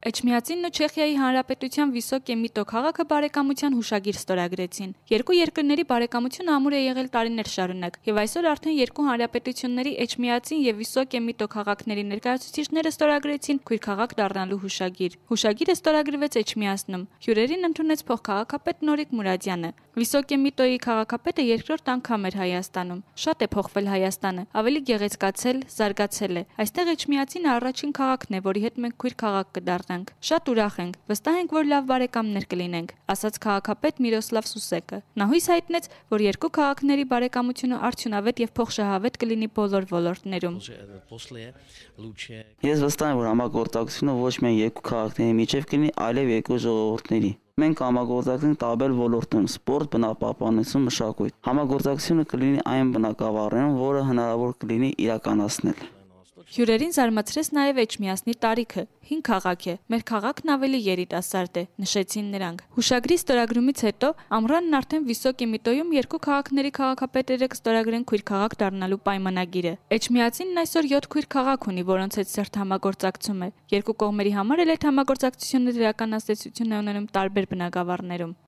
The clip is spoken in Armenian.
Էջմիածինն ու Չեխիայի Հանրապետության Վիսոկե Միտո քաղաքը բարեկամության հուշագիր ստորագրեցին։ Երկու երկրների բարեկամությունը ամուր է եղել տարիներ շարունակ, եւ այսօր արդեն երկու հանրապետությունների Էջմիածին եւ Վիսոկե Միտո քաղաքների ներկայացուցիչները ստորագրեցին քույր քաղաք դառնալու հուշագիր։ Հուշագիրը ստորագրվեց Էջմիածնում։ Հյուրերին ընդունեց փոխքաղաքապետ Նորիկ Մուրադյանը։ Վիսոկե Միտոյի քաղաքապետը երկրորդ անգամ էր Հայաստանում։ Շատ է փոխվել Հայաստանը, ավելի գեղեցկացել, զարգացել է։ Այստեղ Էջմիածինը առաջին քաղաքն է, որի հետ մենք քույր քաղաք կդառնանք։ Շատ ուրախ ենք, վստահ ենք, որ լավ բարեկամներ կլինենք, ասաց քաղաքապետ Միրոսլավ Սուսեկը։ Նա հույս հայտնեց, որ երկու քաղաքների բարեկամությունը արդյունավետ եւ փոխշահավետ կլինի բոլոր ոլորտներում։ Ես վստահ եմ, որ համագործակցությունը ոչ միայն երկու քաղաքների միջև կլինի, այլև երկու ժողովուրդների։ Մենք համագործակցենք տարբեր ոլորտներում՝ սպորտ, բնապահպանություն, մշակույթ։ Համագործակցությունը կլինի այն բնակավարներում, որը հնարավոր կլինի իրականացնել։ Հյուրերին զարմացրեց նաև Էջմիածնի տարիքը։ 5 քաղաք է, մեր քաղաքն ավելի երիտասարդ է, նշեցին նրանք։ Հուշագրի ստորագրումից հետո ամռանն արդեն Վիսոկե Միտոյում երկու քաղաքների քաղաքապետերը կստորագրեն քույր քաղաք դառնալու պայմանագիրը։ Էջմիածինն այսօր 7 քույր քաղաք ունի, որոնց հետ սերտ համագործակցում է։ Երկու կողմերի համար էլ այդ համագործակցությունը դրական ազդեցություն է ունենում տարբեր բնակավարներում։